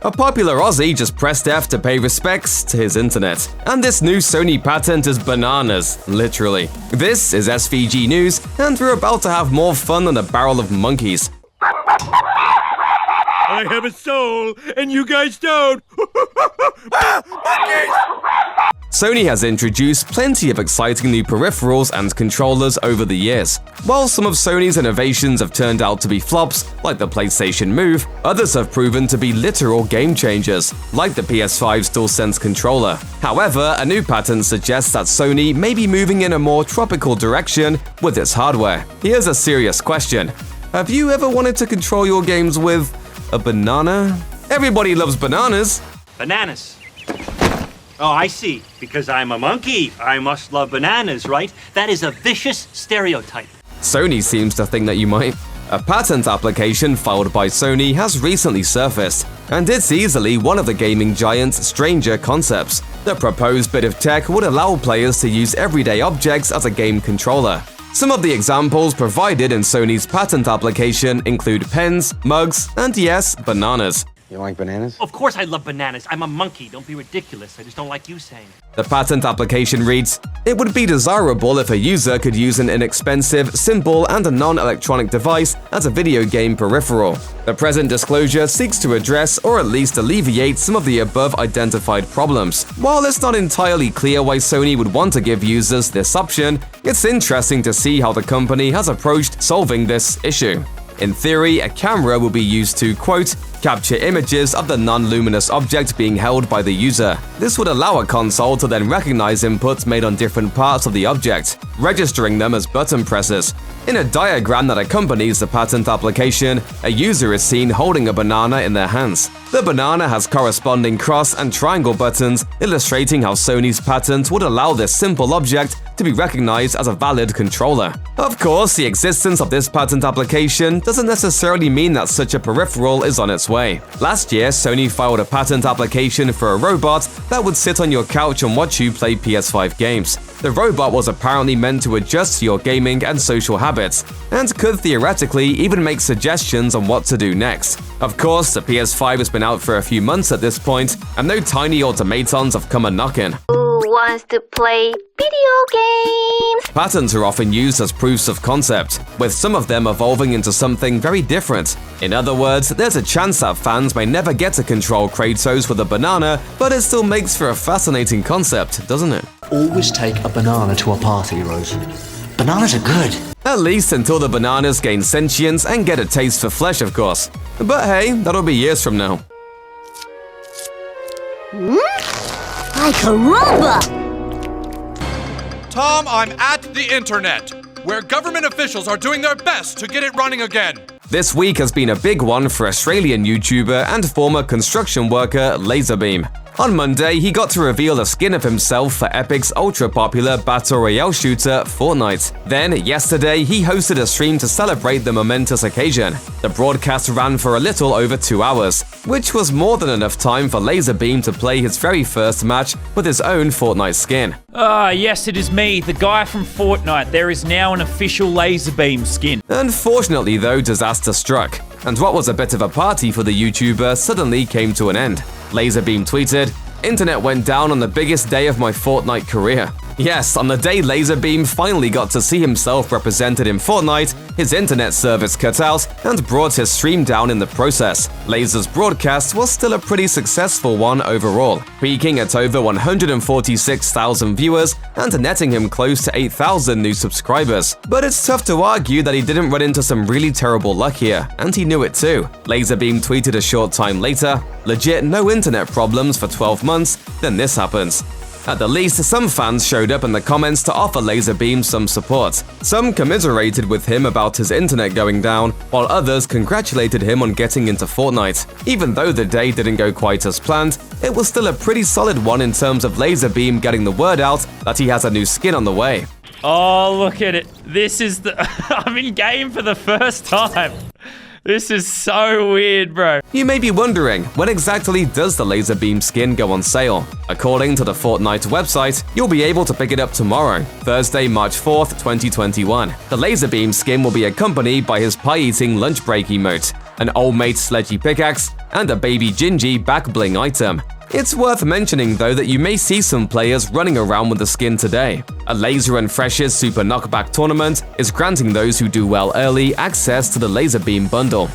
A popular Aussie just pressed F to pay respects to his internet. And this new Sony patent is bananas, literally. This is SVG News, and we're about to have more fun than a barrel of monkeys. I have a soul, and you guys don't. Sony has introduced plenty of exciting new peripherals and controllers over the years. While some of Sony's innovations have turned out to be flops, like the PlayStation Move, others have proven to be literal game changers, like the PS5's DualSense controller. However, a new patent suggests that Sony may be moving in a more tropical direction with its hardware. Here's a serious question. Have you ever wanted to control your games with a banana? Everybody loves bananas. Bananas. Oh, I see. Because I'm a monkey, I must love bananas, right? That is a vicious stereotype. Sony seems to think that you might. A patent application filed by Sony has recently surfaced, and it's easily one of the gaming giant's stranger concepts. The proposed bit of tech would allow players to use everyday objects as a game controller. Some of the examples provided in Sony's patent application include pens, mugs, and yes, bananas. You like bananas? Of course I love bananas. I'm a monkey. Don't be ridiculous. I just don't like you saying it. The patent application reads, "It would be desirable if a user could use an inexpensive, simple, and a non-electronic device as a video game peripheral." The present disclosure seeks to address or at least alleviate some of the above identified problems. While it's not entirely clear why Sony would want to give users this option, it's interesting to see how the company has approached solving this issue. In theory, a camera will be used to, quote, capture images of the non-luminous object being held by the user. This would allow a console to then recognize inputs made on different parts of the object, registering them as button presses. In a diagram that accompanies the patent application, a user is seen holding a banana in their hands. The banana has corresponding cross and triangle buttons, illustrating how Sony's patent would allow this simple object to be recognized as a valid controller. Of course, the existence of this patent application doesn't necessarily mean that such a peripheral is on its way. Last year, Sony filed a patent application for a robot that would sit on your couch and watch you play PS5 games. The robot was apparently meant to adjust to your gaming and social habits, and could theoretically even make suggestions on what to do next. Of course, the PS5 has been out for a few months at this point, and no tiny automatons have come a-knocking. Who wants to play video games? Patents are often used as proofs of concept, with some of them evolving into something very different. In other words, there's a chance that fans may never get to control Kratos with a banana, but it still makes for a fascinating concept, doesn't it? Always take a banana to a party, Rose. Bananas are good. At least until the bananas gain sentience and get a taste for flesh, of course. But hey, that'll be years from now. Ay, caramba! Tom, I'm at the internet, where government officials are doing their best to get it running again. This week has been a big one for Australian YouTuber and former construction worker Lazarbeam. On Monday, he got to reveal a skin of himself for Epic's ultra-popular Battle Royale shooter, Fortnite. Then, yesterday, he hosted a stream to celebrate the momentous occasion. The broadcast ran for a little over 2 hours, which was more than enough time for Lazarbeam to play his very first match with his own Fortnite skin. Yes, it is me, the guy from Fortnite. There is now an official Lazarbeam skin. Unfortunately, though, disaster struck, and what was a bit of a party for the YouTuber suddenly came to an end. Lazarbeam tweeted, "Internet went down on the biggest day of my Fortnite career." Yes, on the day Lazarbeam finally got to see himself represented in Fortnite, his internet service cut out and brought his stream down in the process. Lazar's broadcast was still a pretty successful one overall, peaking at over 146,000 viewers and netting him close to 8,000 new subscribers. But it's tough to argue that he didn't run into some really terrible luck here, and he knew it too. Lazarbeam tweeted a short time later, "Legit no internet problems for 12 months, then this happens." At the least, some fans showed up in the comments to offer Lazarbeam some support. Some commiserated with him about his internet going down, while others congratulated him on getting into Fortnite. Even though the day didn't go quite as planned, it was still a pretty solid one in terms of Lazarbeam getting the word out that he has a new skin on the way. Oh, look at it. This is the... I'm in game for the first time. This is so weird, bro. You may be wondering, when exactly does the Lazarbeam skin go on sale? According to the Fortnite website, you'll be able to pick it up tomorrow, Thursday, March 4th, 2021. The Lazarbeam skin will be accompanied by his pie-eating lunch break emote. an old mate sledgy pickaxe, and a baby Gingy back bling item. It's worth mentioning though that you may see some players running around with the skin today. A Laser and Fresh's Super Knockback tournament is granting those who do well early access to the Lazarbeam bundle.